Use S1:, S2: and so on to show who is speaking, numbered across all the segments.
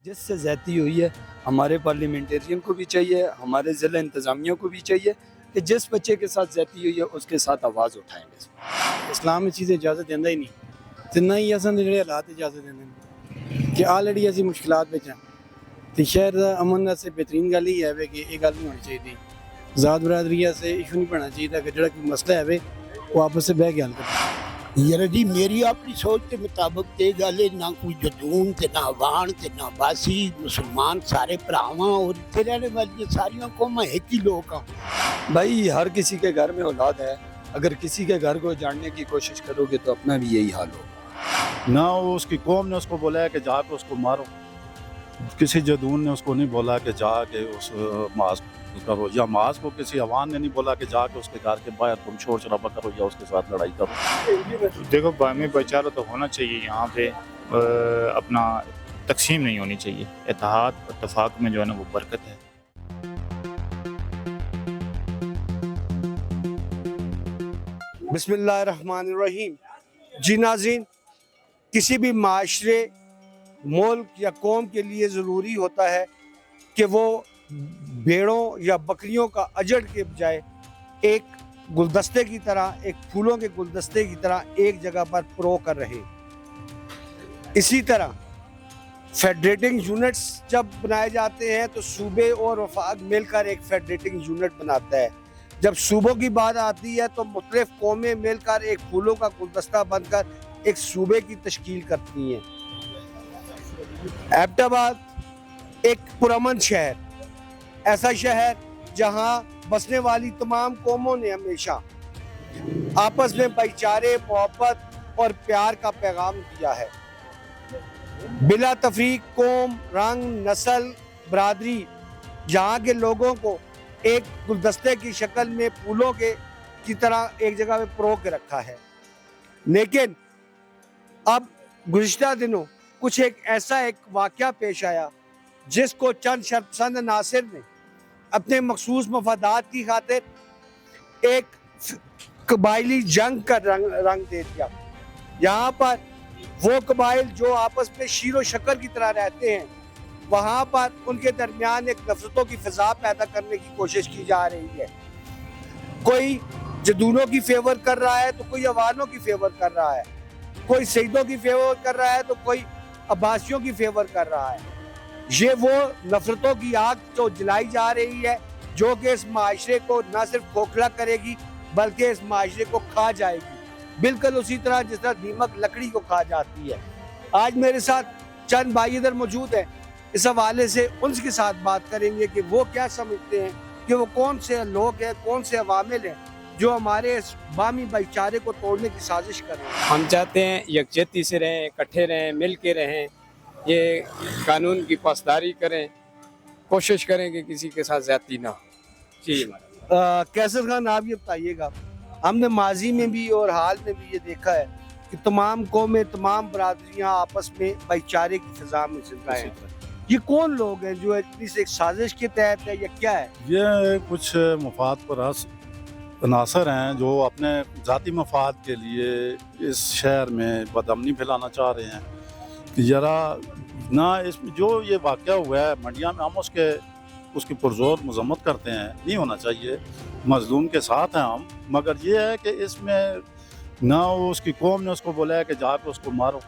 S1: جس سے زیادتی ہوئی ہے ہمارے پارلیمنٹرین کو بھی چاہیے، ہمارے ضلع انتظامیہ کو بھی چاہیے کہ جس بچے کے ساتھ زیادتی ہوئی ہے اس کے ساتھ آواز اٹھائیں گے۔
S2: اسلام میں چیزیں اجازت دینا ہی نہیں تو نہ ہی اصل جڑے حالات اجازت دینے کہ آلریڈی ایسی مشکلات میں ہیں تو شہر دا امن سے بہترین گل ہی ہے کہ یہ گل نہیں ہونی چاہیے، ذات برادری سے ایشو نہیں بننا چاہیے کہ جڑا کوئی مسئلہ ہے وہ آپس سے بہ کے حل کرے۔
S3: یار جی میری اپنی سوچ کے مطابق یہ گل ہے، نہ کوئی جدون تے نہ وان تے نہ باسی، مسلمان سارے بھراواں اور اتنے رہنے والی ساری قوماں ایک ہی لوگ ہیں۔
S1: بھائی ہر کسی کے گھر میں اولاد ہے، اگر کسی کے گھر کو جاننے کی کوشش کرو گے تو اپنا بھی یہی حال ہوگا۔
S4: نہ اس کی قوم نے اس کو بولا ہے کہ جا کے اس کو مارو، کسی جدون نے اس کو نہیں بولا کہ جا کے اس معاذ کرو، یا معاذ کو کسی عوام نے نہیں بولا کہ جا کے اس کے گھر کے باہر تم شور شرابہ کرو یا اس کے ساتھ لڑائی کرو۔
S5: دیکھو باہمی بھائی چارہ تو ہونا چاہیے، یہاں پہ اپنا تقسیم نہیں ہونی چاہیے، اتحاد اتفاق میں جو ہے نا وہ برکت ہے۔
S6: بسم اللہ الرحمن الرحیم۔ جی ناظرین، کسی بھی معاشرے، ملک یا قوم کے لیے ضروری ہوتا ہے کہ وہ بھیڑوں یا بکریوں کا اجڑ کے بجائے ایک گلدستے کی طرح، ایک پھولوں کے گلدستے کی طرح ایک جگہ پر پرو کر رہے۔ اسی طرح فیڈریٹنگ یونٹس جب بنائے جاتے ہیں تو صوبے اور وفاق مل کر ایک فیڈریٹنگ یونٹ بناتا ہے۔ جب صوبوں کی بات آتی ہے تو مختلف قومیں مل کر ایک پھولوں کا گلدستہ بن کر ایک صوبے کی تشکیل کرتی ہیں۔ ایبٹ آباد ایک پرامن شہر، ایسا شہر جہاں بسنے والی تمام قوموں نے ہمیشہ آپس میں بھائی چارے، محبت اور پیار کا پیغام دیا ہے۔ بلا تفریق قوم، رنگ، نسل، برادری، جہاں کے لوگوں کو ایک گلدستے کی شکل میں پھولوں کی طرح ایک جگہ پہ پرو کے رکھا ہے۔ لیکن اب گزشتہ دنوں کچھ ایسا واقعہ پیش آیا جس کو چند شرپسند عناصر نے اپنے مخصوص مفادات کی خاطر ایک قبائلی جنگ کا رنگ دے دیا۔ یہاں پر وہ قبائل جو آپس میں شیر و شکر کی طرح رہتے ہیں، وہاں پر ان کے درمیان ایک نفرتوں کی فضا پیدا کرنے کی کوشش کی جا رہی ہے۔ کوئی جدونوں کی فیور کر رہا ہے تو کوئی عوانوں کی فیور کر رہا ہے، کوئی سیدوں کی فیور کر رہا ہے تو کوئی عباسیوں کی فیور کر رہا ہے۔ یہ وہ نفرتوں کی آگ جو جلائی جا رہی ہے جو کہ اس معاشرے کو نہ صرف کھوکھلا کرے گی بلکہ اس معاشرے کو کھا جائے گی، بالکل اسی طرح جس طرح دیمک لکڑی کو کھا جاتی ہے۔ آج میرے ساتھ چند بھائی ادھر موجود ہیں، اس حوالے سے ان کے ساتھ بات کریں گے کہ وہ کیا سمجھتے ہیں کہ وہ کون سے لوگ ہیں، کون سے عوامل ہیں جو ہمارے اس باہمی بھائی چارے کو توڑنے کی سازش کر رہے ہیں۔
S2: ہم چاہتے ہیں یکجہتی سے رہیں، اکٹھے رہیں، مل کے رہیں، یہ قانون کی پاسداری کریں، کوشش کریں کہ کسی کے ساتھ زیادتی نہ ہو۔ جی
S6: کیسر خان، آپ یہ بتائیے گا، ہم نے ماضی میں بھی اور حال میں بھی یہ دیکھا ہے کہ تمام قومیں، تمام برادریاں آپس میں بھائی چارے کی فضا میں زندہ ہیں۔ یہ کون لوگ ہیں جو ایک سازش کے تحت ہے یا کیا ہے؟
S4: یہ کچھ مفاد پرست عناصر ہیں جو اپنے ذاتی مفاد کے لیے اس شہر میں بدامنی پھیلانا چاہ رہے ہیں۔ ذرا نہ اس میں جو یہ واقعہ ہوا ہے منڈیا میں، ہم اس کی پرزور مذمت کرتے ہیں، نہیں ہونا چاہیے، مظلوم کے ساتھ ہیں ہم، مگر یہ ہے کہ اس میں نہ اس کی قوم نے اس کو بولا ہے کہ جا کے اس کو مارو،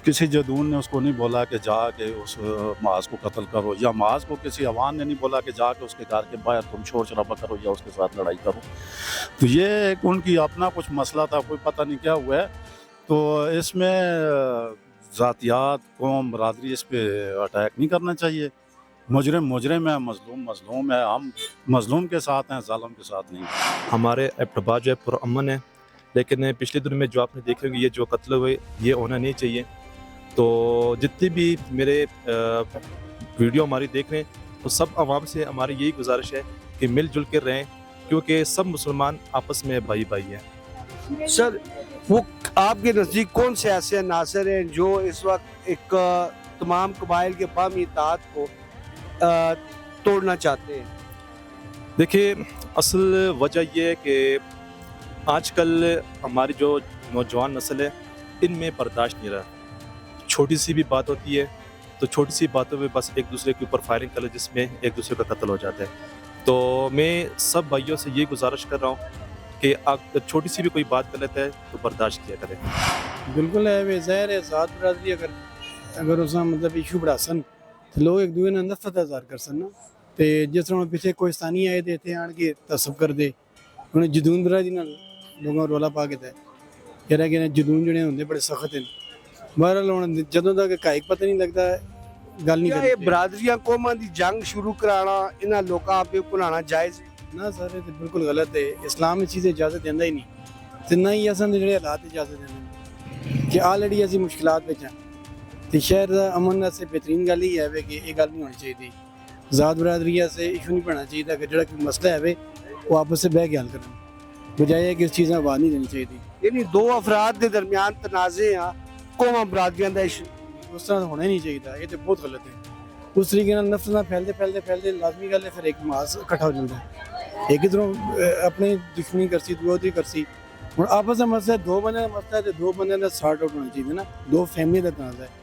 S4: کسی جدون نے اس کو نہیں بولا کہ جا کے اس معاذ کو قتل کرو، یا معاذ کو کسی عوام نے نہیں بولا کہ جا کے اس کے گھر کے باہر تم شور شرابہ کرو یا اس کے ساتھ لڑائی کرو۔ تو یہ ایک ان کی اپنا کچھ مسئلہ تھا، کوئی پتہ نہیں کیا ہوا ہے، تو اس میں ذاتیات، قوم، برادری، اس پہ اٹیک نہیں کرنا چاہیے۔ مجرم ہے، مظلوم ہے، ہم مظلوم کے ساتھ ہیں، ظالم کے ساتھ نہیں۔
S7: ہمارے ایبٹ آباد جو ہے پرامن ہے، لیکن پچھلے دنوں میں جو آپ نے دیکھے ہوں گے یہ جو قتل ہوئے یہ ہونا نہیں چاہیے۔ تو جتنے بھی میرے ویڈیو ہماری دیکھ رہے ہیں تو سب عوام سے ہماری یہی گزارش ہے کہ مل جل کر رہیں، کیونکہ سب مسلمان آپس میں بھائی بھائی ہیں۔
S6: سر، وہ آپ کے نزدیک کون سے ایسے عناصر ہیں جو اس وقت ایک تمام قبائل کے باہمی اتحاد کو توڑنا چاہتے ہیں؟
S7: دیکھیے، اصل وجہ یہ ہے کہ آج کل ہماری جو نوجوان نسل ہے ان میں برداشت نہیں رہا۔ چھوٹی سی بھی بات ہوتی ہے तो छोटी सी बातों में बस एक दूसरे के ऊपर फायरिंग कर ले जिसमें एक दूसरे का कत्ल हो जाता है। तो मैं सब भाइयों से ये गुजारिश कर रहा हूँ कि आप छोटी सी भी कोई बात कर लेता है तो बर्दाश्त किया करें।
S2: बिल्कुल है वे ज़ाहिर है ज़ात बरादरी अगर उसका मतलब इशू बढ़ासन तो लोग एक दूसरे ने नफरत इज़हार करसन ना ते जिस तरह पिछले कोहिस्तानी आए थे इत्थे आन के तसब कर दे उन्हें जदून बरादरी नाल लोगों रोला पा के दै कह रहा कि जदून जिहड़े होंदे बड़े सख्त हैं बहरहाल हुण जदों तक काइक पता नहीं लगता गल नहीं
S6: क्या ये बरादरियां कौमां दी जंग शुरू कराना इन्हां लोकां पे भुलाना जायज़ है?
S2: ना सर ये तो बिल्कुल गलत है इस्लाम इस चीज़ इजाज़त देंदा ही नहीं ते ना ही असां दे जिहड़े हालात इजाज़त देंदे कि ऑलरेडी असीं मुश्किलात विच हां ते शहर दा अमन वास्ते बेहतरीन गल ही है कि ये गल नहीं होनी चाहिए ज़ात बरादरी से इशू नहीं बनना चाहिए कि जो कोई मसला है वो आपस से बह के हल करन बजाय है कि इस चीज़ में आवाज़ नहीं देनी चाहिए।
S6: यानी दो अफराद के दरमियान तनाज़े आ कौमां बरादरियां दा इशू
S2: उस तरह होना ही नहीं चाहिए ये तो बहुत गलत है उस तरीके नाल नफरत ना फैलते लाजमी गल है फिर एक मास इकट्ठा हो जाता है एक इधरों अपनी दुश्मनी करसी दूआ उधर करसी हुण आपस का मसला दो बंदे का मसला है तो दो बंदे का सॉर्ट आउट होना चाहिए ना दो फैमिली का तनाज़ा है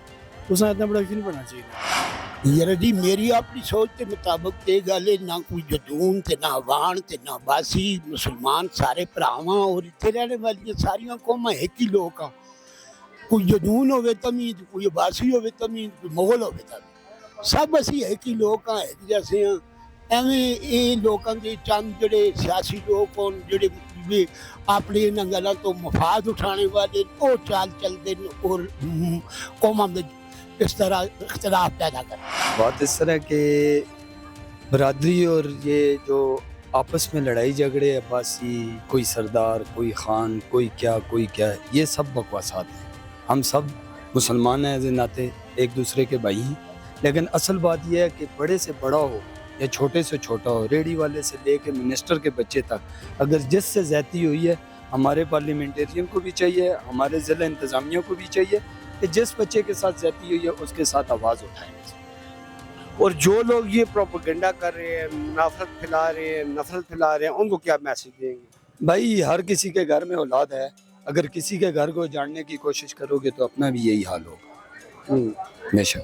S2: उसमें इतना बड़ा इशू नहीं बनना चाहिए।
S3: यार जी मेरी अपनी सोच के मुताबिक ये गल है ना कोई जदून ते ना वाण ते ना बासी मुसलमान सारे भरावां और इत्थे रहने वाली सारियां कौमां एक ही लोग आ कोई जदून होवे तमीज कोई बासी होवे तमीज कोई मुगल होवे तमीज सब असी एक ही लोग हाँ एक जैसे हाँ एवें ये लोगों के चंद जड़े सियासी लोग होन जड़े भी अपने इन्हां गल्लां तो मफाद उठाने वाले वो चाल चलते और कौमां में इस तरह इख्तलाफ पैदा कर
S1: बात इस तरह के बरादरी और ये जो आपस में लड़ाई झगड़े अब्बासी कोई सरदार कोई खान कोई क्या ये सब बकवासात हैं। हम सब मुसलमान हैं एज नाते एक दूसरे के भाई हैं लेकिन असल बात यह है कि बड़े से बड़ा हो या छोटे से छोटा हो रेडी वाले से लेके मिनिस्टर के बच्चे तक अगर जिससे ज़्यादती हुई है हमारे पार्लियामेंटेरियन को भी चाहिए हमारे ज़िला इंतज़ामिया को भी चाहिए कि जिस बच्चे के साथ ज़्यादती हुई है उसके साथ आवाज़ उठाएंगे।
S6: और जो लोग ये प्रोपेगेंडा कर रहे हैं नफरत फैला रहे हैं उनको क्या मैसेज देंगे?
S1: भाई हर किसी के घर में औलाद है अगर किसी के घर को जानने की कोशिश करोगे तो अपना भी यही हाल होगा हमेशा।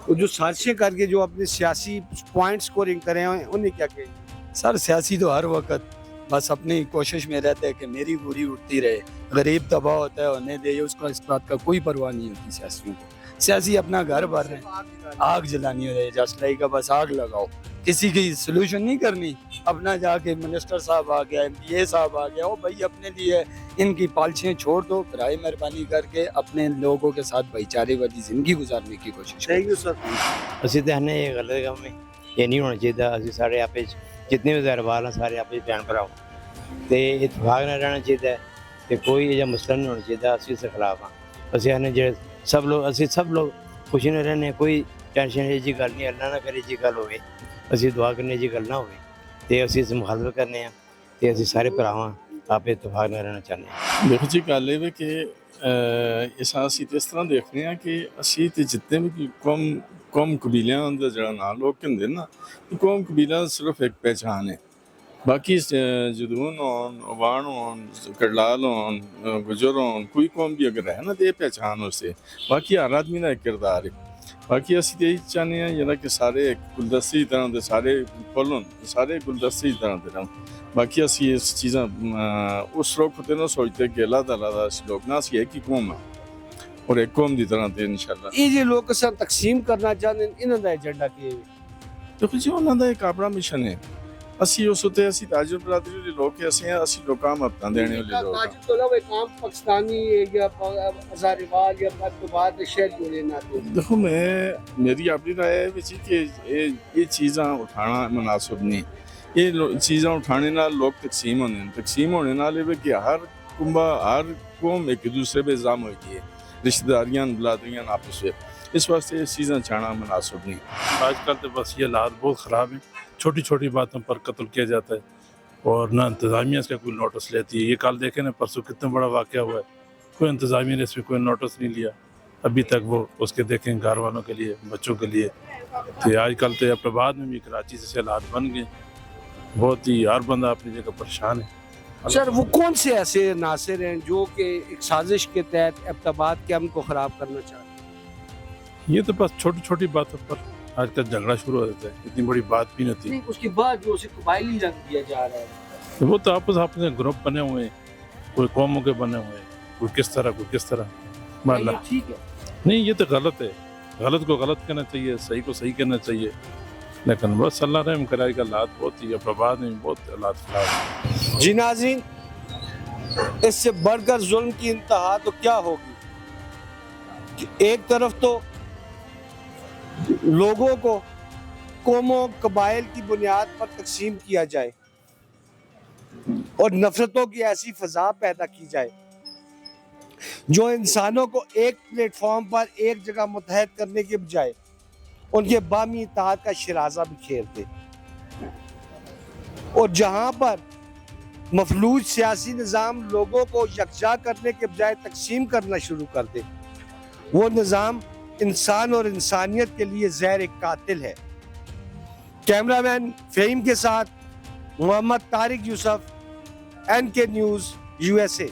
S6: और जो साजिशें करके जो अपने सियासी पॉइंट स्कोरिंग करे हैं उन्हें क्या कहेंगे?
S1: सर सियासी तो हर वक्त बस अपनी कोशिश में रहते हैं कि मेरी बुरी उठती रहे गरीब तबाह होता है होने दे उसका इस बात का कोई परवाह नहीं होती सियासियों को। सियासी अपना घर भर रहे हैं आग जलानी हो रही जसलाई का बस आग लगाओ किसी की सोल्यूशन नहीं करनी अपना जाके मिनिस्टर साहब आ गया MPA साहब आ गया वो भाई अपने लिए इनकी पालछें छोड़ दो बराए मेहरबानी करके अपने लोगों के साथ भाईचारे वाली जिंदगी गुजारने की कोशिश करो।
S6: Thank you sir.
S8: ਅਸੀਂ ਤਾਂ ਇਹਨੇ ਇਹ ਗਲਤ ਕੰਮ ਹੈ ਇਹ ਨਹੀਂ ਹੋਣਾ ਚਾਹੀਦਾ ਅਸੀਂ ਸਾਰੇ ਆਪੇ 'ਚ ਜਿੰਨੇ ਵੀ ਜ਼ਹਿਰਵਾਲ ਆ ਸਾਰੇ ਆਪੇ 'ਚ ਭੈਣ ਭਰਾ ਤੇ ਇਤਫਾਕ ਨਾਲ ਰਹਿਣਾ ਚਾਹੀਦਾ ਤੇ ਕੋਈ ਇਹ ਜਿਹਾ ਮਸਲਾ ਨਹੀਂ ਹੋਣਾ ਚਾਹੀਦਾ ਅਸੀਂ ਇਸ ਦੇ ਖਿਲਾਫ ਹਾਂ ਅਸੀਂ ਇਹਨੇ ਜਿਹੜੇ ਸਭ ਲੋਕ ਖੁਸ਼ੀ ਨਾਲ ਰਹਿੰਦੇ ਕੋਈ ਟੈਨਸ਼ਨ ਇਹ ਜੀ ਗੱਲ ਨਹੀਂ ਅੱਲਾ ਨਾ ਕਰੇ ਜੀ ਗੱਲ ਹੋਵੇ ਅਸੀਂ ਦੁਆ ਕਰਨੇ ਜੀ ਗੱਲ ਨਾ ਹੋਵੇ ਤੇ ਅਸੀਂ ਇਸ ਮੁਖਾਲਫਤ ਕਰਨੇ ਆ ਤੇ ਅਸੀਂ ਸਾਰੇ ਭਰਾਵਾਂ ਆਪੇ ਇਤਫਾਕ ਨਾਲ ਰਹਿਣਾ ਚਾਹੁੰਦੇ ਹਾਂ।
S4: ਦੇਖੋ ਜੀ ਗੱਲ ਇਹ ਵੇ ਕਿ ਇਸ ਅਸੀਂ ਇਸ ਤਰ੍ਹਾਂ ਦੇਖਦੇ ਹਾਂ ਕਿ ਅਸੀਂ ਤੇ ਜਿੰਨੇ ਵੀ ਕੌਮ ਕਬੀਲਿਆਂ ਦਾ ਜਿਹੜਾ ਨਾਂ ਲੋਕ ਹੁੰਦੇ ਨਾ ਕੌਮ ਕਬੀਲਾ ਸਿਰਫ ਇੱਕ ਪਹਿਚਾਨ ਹੈ बाकी जदून होन वाण होन करलाल होन गुजर होन कोई कौम भी अगर है ना तो ये पहचान उससे बाकी हर आदमी का एक किरदार है बाकी असी तो यही चाहते हैं जरा कि सारे एक गुलदस्ते की तरह के सारे फुल होन सारे गुलदस्ते की तरह के रहन बाकी असी इस चीज़ां उस रुख ते ना सोचते कि अल्लाह ताला दा असी लोग ना असी एक ही कौम है और एक कौम की तरह ते इंशाल्लाह
S6: ये जो लोग असां तकसीम करना चाहते हैं इन्हां दा एजेंडा की है?
S4: देखो जी उन्हों का एक अपना मिशन है ਅਸੀਂ ਉਸ ਉੱਤੇ ਅਸੀਂ ਤਾਜਰ ਬਰਾਦਰੀ ਦੇ ਲੋਕ ਅਸੀਂ ਲੋਕਾਂ ਨੂੰ ਹੱਥਾਂ ਦੇਣੇ ਵਾਲੇ ਲੋਕ
S6: ताजिर तो अलावा एक आम पाकिस्तानी या हज़ारीवाल या मकतूबात शहर जोड़े ना थे।
S4: देखो मेरी अपनी राय है ਵਿੱਚ ਕਿ ਇਹ ਚੀਜ਼ਾਂ ਉਠਾਉਣਾ ਮੁਨਾਸਿਬ ਨਹੀਂ ਇਹ ਚੀਜ਼ਾਂ ਉਠਾਣੇ ਨਾਲ ਲੋਕ ਤਕਸੀਮ ਹੁੰਦੇ ਨੇ ਤਕਸੀਮ ਹੋਣੇ ਨਾਲ ਇਹ ਕਿ ਹਰ ਹਰ ਕੌਮ ਇੱਕ ਦੂਸਰੇ पे इल्ज़ाम होती है रिश्तेदारियां बलादरियां आपस में इस वास्ते ये चीज़ें चाहना मुनासिब नहीं।
S9: आजकल तो बस ये हालात बहुत ख़राब हैं छोटी छोटी बातों पर कत्ल किया जाता है और ना इंतज़ामिया इसका कोई नोटिस लेती है। ये कल देखे ना परसों कितना बड़ा वाक़या हुआ है कोई इंतज़ामिया ने इसमें कोई नोटिस नहीं लिया अभी तक वो उसके देखें घर वालों के लिए बच्चों के लिए। तो आजकल तो अपनाबाद में भी कराची से हालात बन गए बहुत ही हर बंदा अपनी जगह परेशान है।
S6: सर वो कौन से ऐसे नासिर हैं जो कि एक साजिश के तहत अब्ताबाद के अमन को ख़राब करना चाहते हैं?
S9: ये तो बस छोटी छोटी बातों पर आजकल झगड़ा शुरू हो जाता है, इतनी बड़ी बात भी नहीं होती।
S6: नहीं, उसके बाद जो उसे कबायली रंग दिया जा रहा है,
S9: तो वो तो आपस में ग्रुप बने हुए हैं, कोई कौमों के बने हुए हैं, कोई किस तरह मान ला।
S6: ये ठीक है।
S9: नहीं, ये तो गलत है, गलत को गलत कहना चाहिए, सही को सही कहना चाहिए। लेकिन बस अल्लाह रहम कराएगा, हालात बहुत ही अपराध में बहुत हालात खराब हैं।
S6: जी नाज़रीन, इससे बढ़कर जुल्म की इंतहा तो क्या होगी कि एक तरफ तो लोगों को कौमों कबाइल की बुनियाद पर तकसीम किया जाए और नफरतों की ऐसी फजा पैदा की जाए जो इंसानों को एक प्लेटफॉर्म पर एक जगह मुत्तहद करने के बजाय उनके बामी इत्तेहाद का शराजा बिखेर दे, और जहां पर मफलूज सियासी निज़ाम लोगों को यकजा करने के बजाय तकसीम करना शुरू कर दे, वो निज़ाम इंसान और इंसानियत के लिए ज़हर एक कातिल है। कैमरामैन फ़हीम के साथ Mohammad Tariq Yusuf, NK news USA।